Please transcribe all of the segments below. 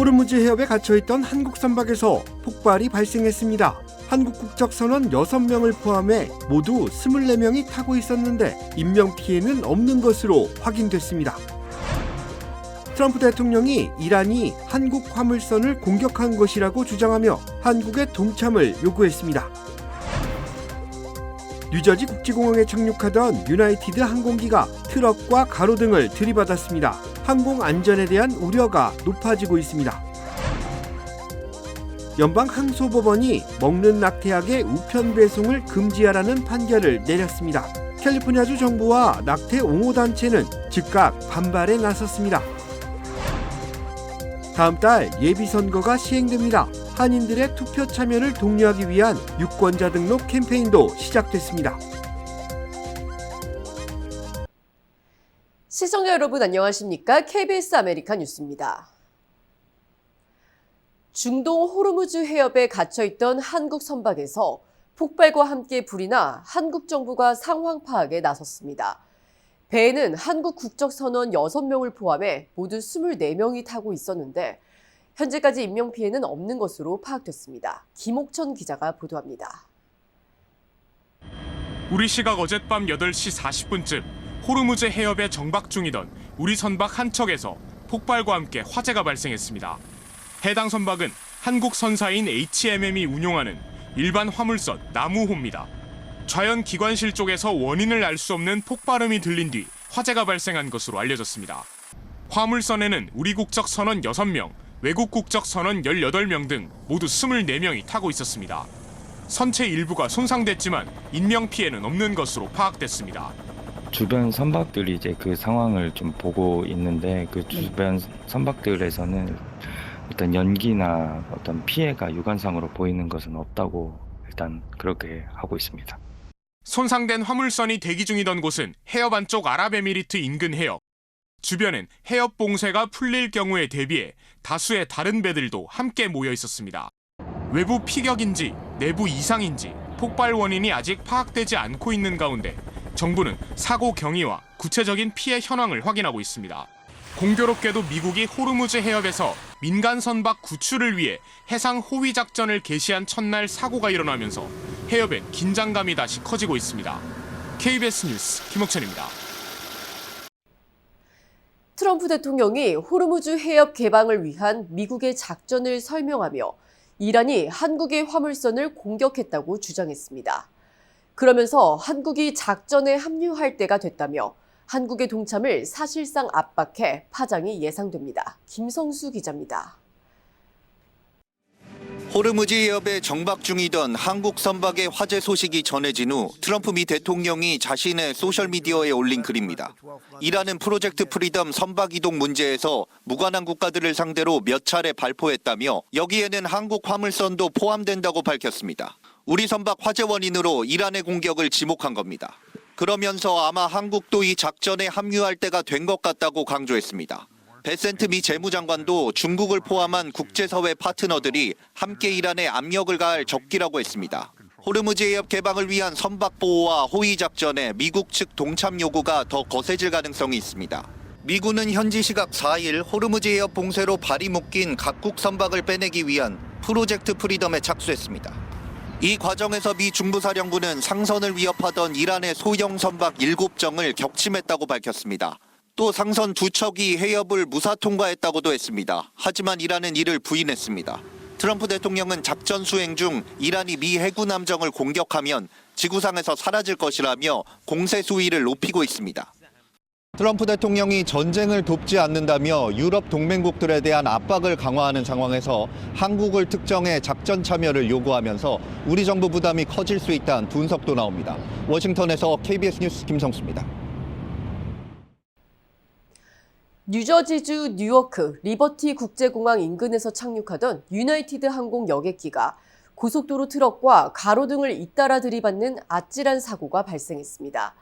호르무즈 해협에 갇혀있던 한국 선박에서 폭발이 발생했습니다. 한국 국적 선원 6명을 포함해 모두 24명이 타고 있었는데 인명피해는 없는 것으로 확인됐습니다. 트럼프 대통령이 이란이 한국 화물선을 공격한 것이라고 주장하며 한국의 동참을 요구했습니다. 뉴저지 국제공항에 착륙하던 유나이티드 항공기가 트럭과 가로등을 들이받았습니다. 항공 안전에 대한 우려가 높아지고 있습니다. 연방항소법원이 먹는 낙태약의 우편 배송을 금지하라는 판결을 내렸습니다. 캘리포니아주 정부와 낙태 옹호단체는 즉각 반발에 나섰습니다. 다음 달 예비선거가 시행됩니다. 한인들의 투표 참여를 독려하기 위한 유권자 등록 캠페인도 시작됐습니다. 시청자 여러분 안녕하십니까? KBS 아메리카 뉴스입니다. 중동 호르무즈 해협에 갇혀있던 한국 선박에서 폭발과 함께 불이 나 한국 정부가 상황 파악에 나섰습니다. 배에는 한국 국적 선원 6명을 포함해 모두 24명이 타고 있었는데 현재까지 인명피해는 없는 것으로 파악됐습니다. 김옥천 기자가 보도합니다. 우리 시각 어젯밤 8시 40분쯤 호르무즈 해협에 정박 중이던 우리 선박 한 척에서 폭발과 함께 화재가 발생했습니다. 해당 선박은 한국 선사인 HMM이 운용하는 일반 화물선 나무호입니다. 좌연 기관실 쪽에서 원인을 알 수 없는 폭발음이 들린 뒤 화재가 발생한 것으로 알려졌습니다. 화물선에는 우리 국적 선원 6명, 외국 국적 선원 18명 등 모두 24명이 타고 있었습니다. 선체 일부가 손상됐지만 인명피해는 없는 것으로 파악됐습니다. 주변 선박들이 이제 그 상황을 좀 보고 있는데 그 주변 선박들에서는 일단 연기나 어떤 피해가 육안상으로 보이는 것은 없다고 일단 그렇게 하고 있습니다. 손상된 화물선이 대기 중이던 곳은 해협 안쪽 아랍에미리트 인근 해역. 주변엔 해협 봉쇄가 풀릴 경우에 대비해 다수의 다른 배들도 함께 모여 있었습니다. 외부 피격인지 내부 이상인지 폭발 원인이 아직 파악되지 않고 있는 가운데 정부는 사고 경위와 구체적인 피해 현황을 확인하고 있습니다. 공교롭게도 미국이 호르무즈 해협에서 민간 선박 구출을 위해 해상 호위 작전을 개시한 첫날 사고가 일어나면서 해협엔 긴장감이 다시 커지고 있습니다. KBS 뉴스 김옥천입니다. 트럼프 대통령이 호르무즈 해협 개방을 위한 미국의 작전을 설명하며 이란이 한국의 화물선을 공격했다고 주장했습니다. 그러면서 한국이 작전에 합류할 때가 됐다며 한국의 동참을 사실상 압박해 파장이 예상됩니다. 김성수 기자입니다. 호르무즈 해협에 정박 중이던 한국 선박의 화재 소식이 전해진 후 트럼프 미 대통령이 자신의 소셜미디어에 올린 글입니다. 이란은 프로젝트 프리덤 선박 이동 문제에서 무관한 국가들을 상대로 몇 차례 발포했다며 여기에는 한국 화물선도 포함된다고 밝혔습니다. 우리 선박 화재 원인으로 이란의 공격을 지목한 겁니다. 그러면서 아마 한국도 이 작전에 합류할 때가 된 것 같다고 강조했습니다. 베센트 미 재무장관도 중국을 포함한 국제사회 파트너들이 함께 이란에 압력을 가할 적기라고 했습니다. 호르무즈 해협 개방을 위한 선박 보호와 호위 작전에 미국 측 동참 요구가 더 거세질 가능성이 있습니다. 미군은 현지 시각 4일 호르무즈 해협 봉쇄로 발이 묶인 각국 선박을 빼내기 위한 프로젝트 프리덤에 착수했습니다. 이 과정에서 미 중부사령부는 상선을 위협하던 이란의 소형 선박 7정을 격침했다고 밝혔습니다. 또 상선 2척이 해협을 무사 통과했다고도 했습니다. 하지만 이란은 이를 부인했습니다. 트럼프 대통령은 작전 수행 중 이란이 미 해군 함정을 공격하면 지구상에서 사라질 것이라며 공세 수위를 높이고 있습니다. 트럼프 대통령이 전쟁을 돕지 않는다며 유럽 동맹국들에 대한 압박을 강화하는 상황에서 한국을 특정해 작전 참여를 요구하면서 우리 정부 부담이 커질 수 있다는 분석도 나옵니다. 워싱턴에서 KBS 뉴스 김성수입니다. 뉴저지주 뉴워크 리버티 국제공항 인근에서 착륙하던 유나이티드 항공 여객기가 고속도로 트럭과 가로등을 잇따라 들이받는 아찔한 사고가 발생했습니다.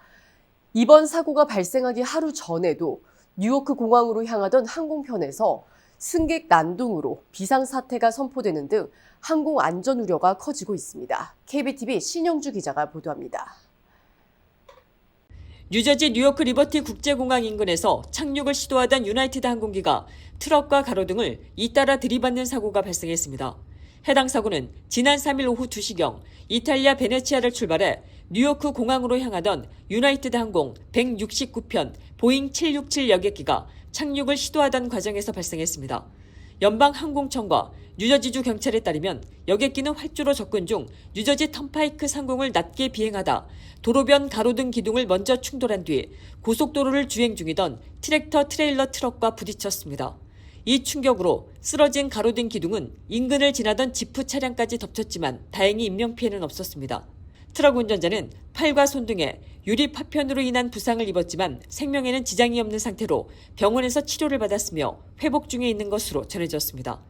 이번 사고가 발생하기 하루 전에도 뉴요크 공항으로 향하던 항공편에서 승객 난동으로 비상사태가 선포되는 등 항공 안전 우려가 커지고 있습니다. KBTV 신영주 기자가 보도합니다. 뉴저지 뉴요크 리버티 국제공항 인근에서 착륙을 시도하던 유나이티드 항공기가 트럭과 가로등을 잇따라 들이받는 사고가 발생했습니다. 해당 사고는 지난 3일 오후 2시경 이탈리아 베네치아를 출발해 뉴요크 공항으로 향하던 유나이티드 항공 169편 보잉 767 여객기가 착륙을 시도하던 과정에서 발생했습니다. 연방항공청과 뉴저지주 경찰에 따르면 여객기는 활주로 접근 중 뉴저지 턴파이크 상공을 낮게 비행하다 도로변 가로등 기둥을 먼저 충돌한 뒤 고속도로를 주행 중이던 트랙터 트레일러 트럭과 부딪혔습니다. 이 충격으로 쓰러진 가로등 기둥은 인근을 지나던 지프 차량까지 덮쳤지만 다행히 인명피해는 없었습니다. 트럭 운전자는 팔과 손 등에 유리 파편으로 인한 부상을 입었지만 생명에는 지장이 없는 상태로 병원에서 치료를 받았으며 회복 중에 있는 것으로 전해졌습니다.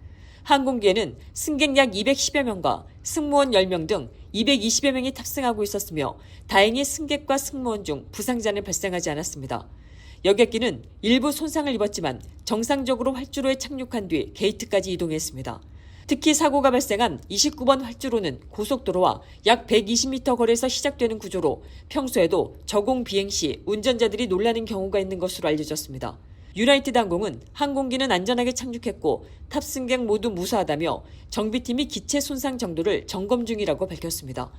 항공기에는 승객 약 210여 명과 승무원 10명 등 220여 명이 탑승하고 있었으며 다행히 승객과 승무원 중 부상자는 발생하지 않았습니다. 여객기는 일부 손상을 입었지만 정상적으로 활주로에 착륙한 뒤 게이트까지 이동했습니다. 특히 사고가 발생한 29번 활주로는 고속도로와 약 120m 거리에서 시작되는 구조로 평소에도 저공 비행 시 운전자들이 놀라는 경우가 있는 것으로 알려졌습니다. 유나이티드 항공은 항공기는 안전하게 착륙했고 탑승객 모두 무사하다며 정비팀이 기체 손상 정도를 점검 중이라고 밝혔습니다.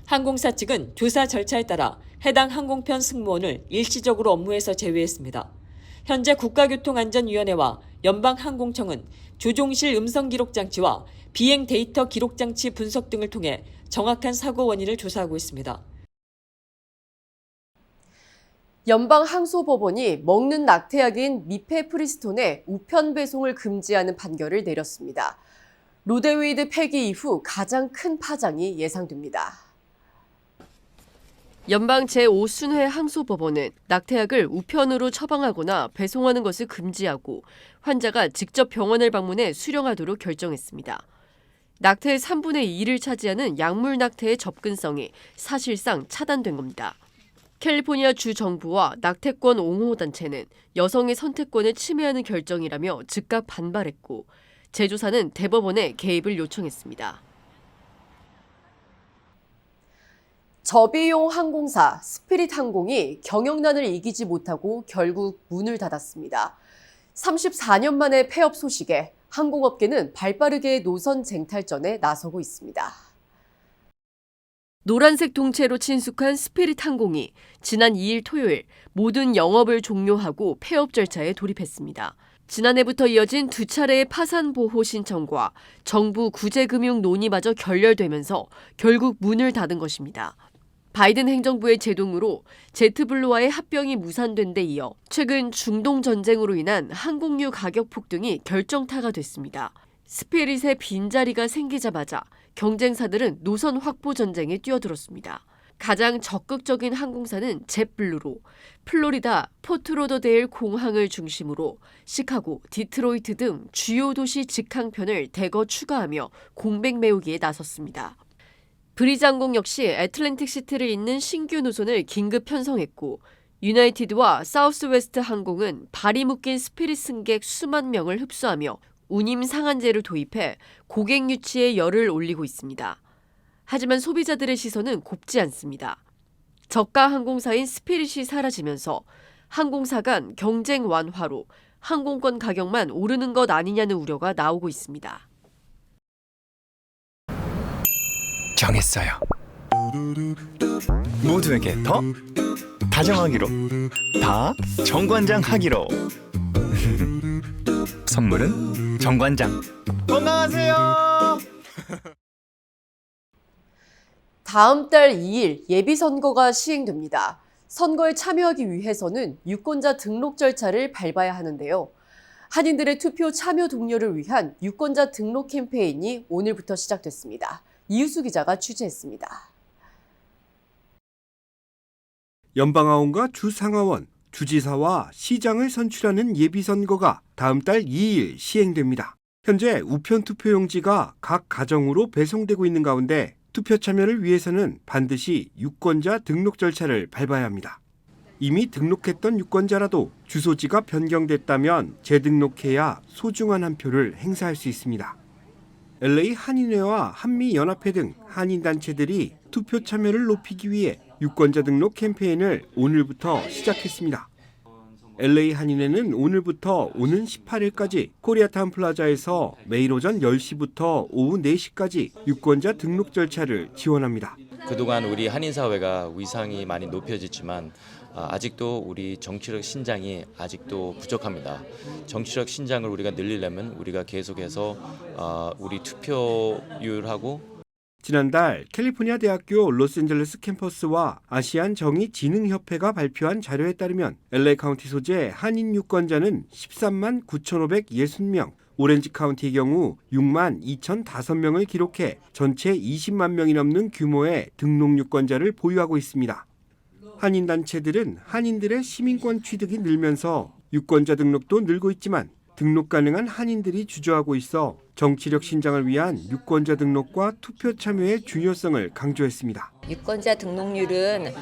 항공사 측은 조사 절차에 따라 해당 항공편 승무원을 일시적으로 업무에서 제외했습니다. 현재 국가교통안전위원회와 연방항공청은 조종실 음성기록장치와 비행 데이터 기록장치 분석 등을 통해 정확한 사고 원인을 조사하고 있습니다. 연방항소법원이 먹는 낙태약인 미페프리스톤의 우편 배송을 금지하는 판결을 내렸습니다. 로데웨이드 폐기 이후 가장 큰 파장이 예상됩니다. 연방 제5순회 항소법원은 낙태약을 우편으로 처방하거나 배송하는 것을 금지하고 환자가 직접 병원을 방문해 수령하도록 결정했습니다. 낙태의 3분의 2를 차지하는 약물 낙태의 접근성이 사실상 차단된 겁니다. 캘리포니아 주 정부와 낙태권 옹호단체는 여성의 선택권을 침해하는 결정이라며 즉각 반발했고 제조사는 대법원에 개입을 요청했습니다. 저비용 항공사 스피릿 항공이 경영난을 이기지 못하고 결국 문을 닫았습니다. 34년 만의 폐업 소식에 항공업계는 발빠르게 노선 쟁탈전에 나서고 있습니다. 노란색 동체로 친숙한 스피릿 항공이 지난 2일 토요일 모든 영업을 종료하고 폐업 절차에 돌입했습니다. 지난해부터 이어진 두 차례의 파산 보호 신청과 정부 구제금융 논의마저 결렬되면서 결국 문을 닫은 것입니다. 바이든 행정부의 제동으로 제트블루와의 합병이 무산된 데 이어 최근 중동 전쟁으로 인한 항공유 가격 폭등이 결정타가 됐습니다. 스피릿의 빈자리가 생기자마자 경쟁사들은 노선 확보 전쟁에 뛰어들었습니다. 가장 적극적인 항공사는 젯블루로 플로리다 포트로더데일 공항을 중심으로 시카고, 디트로이트 등 주요 도시 직항편을 대거 추가하며 공백 메우기에 나섰습니다. 브리즈항공 역시 애틀랜틱 시티를 잇는 신규 노선을 긴급 편성했고 유나이티드와 사우스웨스트 항공은 발이 묶인 스피릿 승객 수만 명을 흡수하며 운임 상한제를 도입해 고객 유치에 열을 올리고 있습니다. 하지만 소비자들의 시선은 곱지 않습니다. 저가 항공사인 스피릿이 사라지면서 항공사 간 경쟁 완화로 항공권 가격만 오르는 것 아니냐는 우려가 나오고 있습니다. 정했어요. 모두에게 더 다정하기로, 다 정관장 하기로. 선물은 정관장. 건강하세요. 다음 달 2일 예비선거가 시행됩니다. 선거에 참여하기 위해서는 유권자 등록 절차를 밟아야 하는데요. 한인들의 투표 참여 독려를 위한 유권자 등록 캠페인이 오늘부터 시작됐습니다. 이유수 기자가 취재했습니다. 연방하원과 주상하원, 주지사와 시장을 선출하는 예비선거가 다음 달 2일 시행됩니다. 현재 우편 투표용지가 각 가정으로 배송되고 있는 가운데 투표 참여를 위해서는 반드시 유권자 등록 절차를 밟아야 합니다. 이미 등록했던 유권자라도 주소지가 변경됐다면 재등록해야 소중한 한 표를 행사할 수 있습니다. LA 한인회와 한미연합회 등 한인단체들이 투표 참여를 높이기 위해 유권자 등록 캠페인을 오늘부터 시작했습니다. LA 한인회는 오늘부터 오는 18일까지 코리아타운 플라자에서 매일 오전 10시부터 오후 4시까지 유권자 등록 절차를 지원합니다. 그동안 우리 한인사회가 위상이 많이 높여졌지만 아직도 우리 정치력 신장이 아직도 부족합니다. 정치력 신장을 우리가 늘리려면 우리가 계속해서 우리 투표율하고 지난달 캘리포니아 대학교 로스앤젤레스 캠퍼스와 아시안 정의진흥협회가 발표한 자료에 따르면 LA 카운티 소재 한인 유권자는 13만 9,560명, 오렌지 카운티의 경우 6만 2,005명을 기록해 전체 20만 명이 넘는 규모의 등록 유권자를 보유하고 있습니다. 한인 단체들은 한인들의 시민권 취득이 늘면서 유권자 등록도 늘고 있지만 등록 가능한 한인들이 주저하고 있어 정치력 신장을 위한 유권자 등록과 투표 참여의 중요성을 강조했습니다. 유권자 등록률은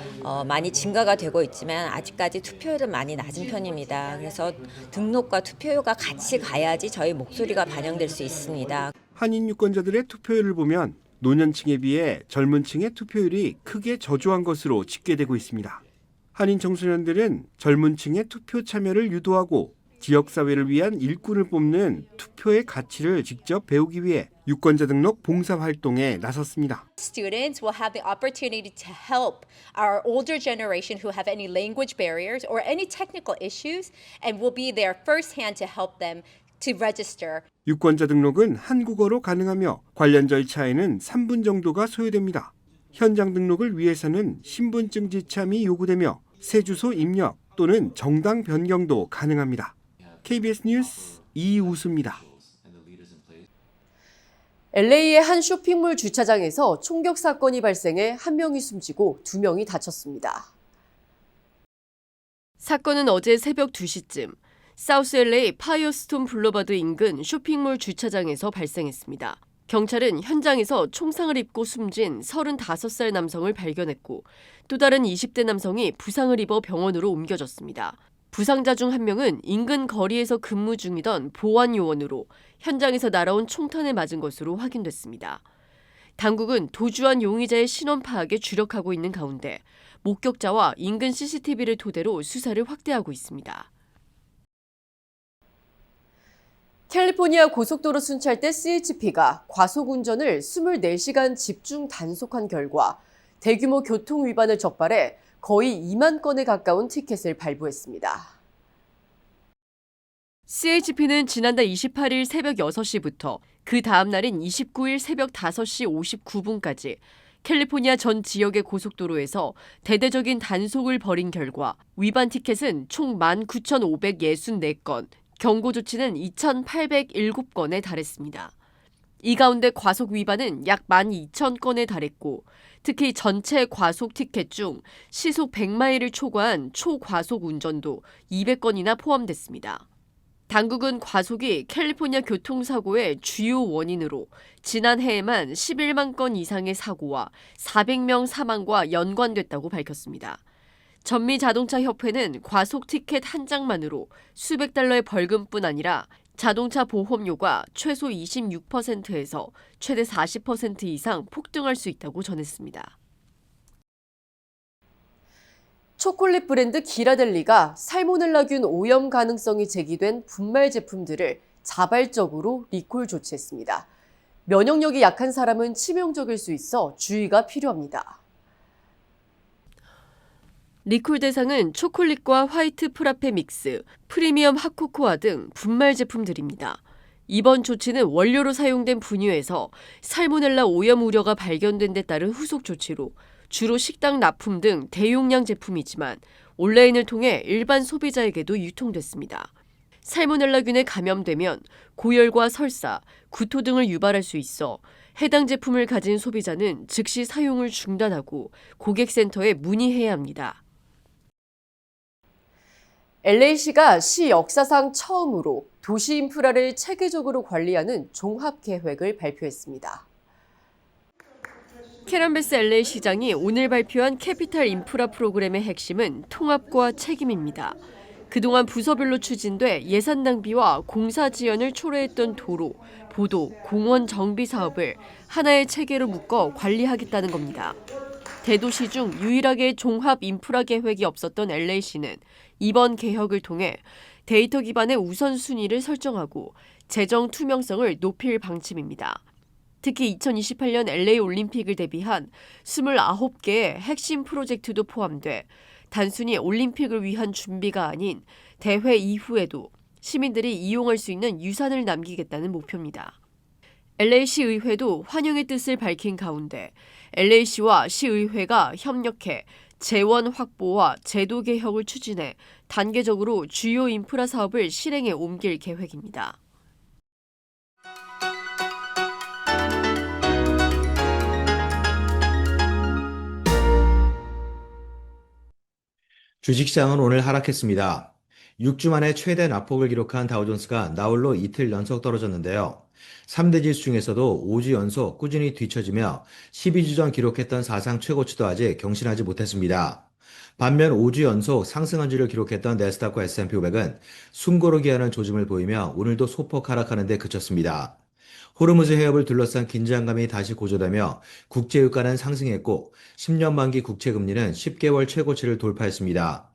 많이 증가가 되고 있지만 아직까지 투표율은 많이 낮은 편입니다. 그래서 등록과 투표율과 같이 가야지 저희 목소리가 반영될 수 있습니다. 한인 유권자들의 투표율을 보면 노년층에 비해 젊은 층의 투표율이 크게 저조한 것으로 집계되고 있습니다. 한인 청소년들은 젊은 층의 투표 참여를 유도하고 지역사회를 위한 일꾼을 뽑는 투표의 가치를 직접 배우기 위해 유권자 등록 봉사활동에 나섰습니다. Students will have the opportunity to help our older generation who have any language barriers or any technical issues and will be there firsthand to help them to register. 유권자 등록은 한국어로 가능하며 관련 절차에는 3분 정도가 소요됩니다. 현장 등록을 위해서는 신분증 지참이 요구되며 새 주소 입력 또는 정당 변경도 가능합니다. KBS 뉴스 이우수입니다. LA의 한 쇼핑몰 주차장에서 총격 사건이 발생해 한 명이 숨지고 2명이 다쳤습니다. 사건은 어제 새벽 2시쯤 사우스 LA 파이어스톤 블루버드 인근 쇼핑몰 주차장에서 발생했습니다. 경찰은 현장에서 총상을 입고 숨진 35살 남성을 발견했고 또 다른 20대 남성이 부상을 입어 병원으로 옮겨졌습니다. 부상자 중 한 명은 인근 거리에서 근무 중이던 보안 요원으로 현장에서 날아온 총탄에 맞은 것으로 확인됐습니다. 당국은 도주한 용의자의 신원 파악에 주력하고 있는 가운데 목격자와 인근 CCTV를 토대로 수사를 확대하고 있습니다. 캘리포니아 고속도로 순찰대 CHP가 과속 운전을 24시간 집중 단속한 결과 대규모 교통 위반을 적발해 거의 2만 건에 가까운 티켓을 발부했습니다. CHP는 지난달 28일 새벽 6시부터 그 다음 날인 29일 새벽 5시 59분까지 캘리포니아 전 지역의 고속도로에서 대대적인 단속을 벌인 결과 위반 티켓은 총 19,564건, 경고 조치는 2,807건에 달했습니다. 이 가운데 과속 위반은 약 12,000건에 달했고 특히 전체 과속 티켓 중 시속 100마일을 초과한 초과속 운전도 200건이나 포함됐습니다. 당국은 과속이 캘리포니아 교통사고의 주요 원인으로 지난해에만 11만 건 이상의 사고와 400명 사망과 연관됐다고 밝혔습니다. 전미자동차협회는 과속 티켓 한 장만으로 수백 달러의 벌금뿐 아니라 자동차 보험료가 최소 26%에서 최대 40% 이상 폭등할 수 있다고 전했습니다. 초콜릿 브랜드 기라델리가 살모넬라균 오염 가능성이 제기된 분말 제품들을 자발적으로 리콜 조치했습니다. 면역력이 약한 사람은 치명적일 수 있어 주의가 필요합니다. 리콜 대상은 초콜릿과 화이트 프라페 믹스, 프리미엄 핫코코아 등 분말 제품들입니다. 이번 조치는 원료로 사용된 분유에서 살모넬라 오염 우려가 발견된 데 따른 후속 조치로 주로 식당 납품 등 대용량 제품이지만 온라인을 통해 일반 소비자에게도 유통됐습니다. 살모넬라균에 감염되면 고열과 설사, 구토 등을 유발할 수 있어 해당 제품을 가진 소비자는 즉시 사용을 중단하고 고객센터에 문의해야 합니다. LA시가 시 역사상 처음으로 도시 인프라를 체계적으로 관리하는 종합 계획을 발표했습니다. 캐런 베스 LA 시장이 오늘 발표한 캐피탈 인프라 프로그램의 핵심은 통합과 책임입니다. 그동안 부서별로 추진돼 예산 낭비와 공사 지연을 초래했던 도로, 보도, 공원 정비 사업을 하나의 체계로 묶어 관리하겠다는 겁니다. 대도시 중 유일하게 종합 인프라 계획이 없었던 LA시는 이번 개혁을 통해 데이터 기반의 우선순위를 설정하고 재정 투명성을 높일 방침입니다. 특히 2028년 LA 올림픽을 대비한 29개의 핵심 프로젝트도 포함돼 단순히 올림픽을 위한 준비가 아닌 대회 이후에도 시민들이 이용할 수 있는 유산을 남기겠다는 목표입니다. LA시 의회도 환영의 뜻을 밝힌 가운데 LA시와 시의회가 협력해 재원 확보와 제도 개혁을 추진해 단계적으로 주요 인프라 사업을 실행에 옮길 계획입니다. 주식시장은 오늘 하락했습니다. 6주 만에 최대 낙폭을 기록한 다우존스가 나홀로 이틀 연속 떨어졌는데요. 3대 지수 중에서도 5주 연속 꾸준히 뒤처지며 12주 전 기록했던 사상 최고치도 아직 경신하지 못했습니다. 반면 5주 연속 상승한 주를 기록했던 내스닥과 S&P 500은 숨고르기 하는 조짐을 보이며 오늘도 소폭 하락하는 데 그쳤습니다. 호르무즈 해협을 둘러싼 긴장감이 다시 고조되며 국제유가는 상승했고 10년 만기 국채금리는 10개월 최고치를 돌파했습니다.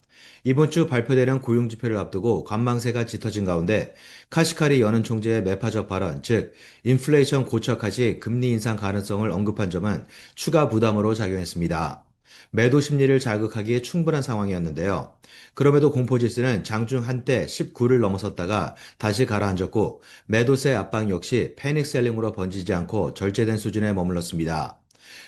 이번 주 발표되는 고용지표를 앞두고 관망세가 짙어진 가운데 카시카리 연은 총재의 매파적 발언, 즉 인플레이션 고착화시 금리 인상 가능성을 언급한 점은 추가 부담으로 작용했습니다. 매도 심리를 자극하기에 충분한 상황이었는데요. 그럼에도 공포지수는 장중 한때 19를 넘어섰다가 다시 가라앉았고 매도세 압박 역시 패닉셀링으로 번지지 않고 절제된 수준에 머물렀습니다.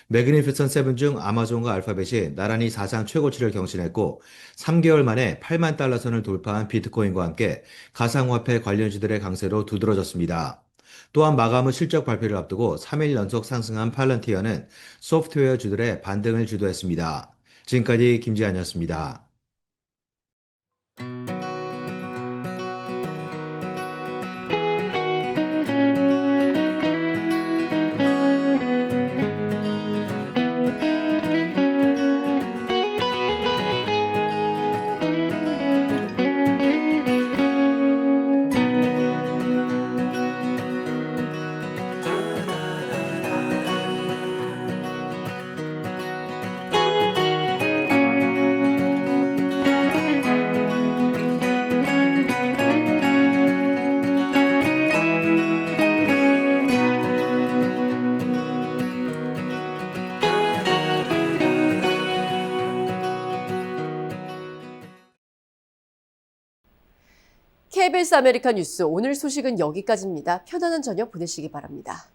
매그니피선 세븐 중 아마존과 알파벳이 나란히 사상 최고치를 경신했고 3개월 만에 8만 달러 선을 돌파한 비트코인과 함께 가상화폐 관련주들의 강세로 두드러졌습니다. 또한 마감 후 실적 발표를 앞두고 3일 연속 상승한 팔런티어는 소프트웨어 주들의 반등을 주도했습니다. 지금까지 김지한이었습니다. KBS 아메리카 뉴스 오늘 소식은 여기까지입니다. 편안한 저녁 보내시기 바랍니다.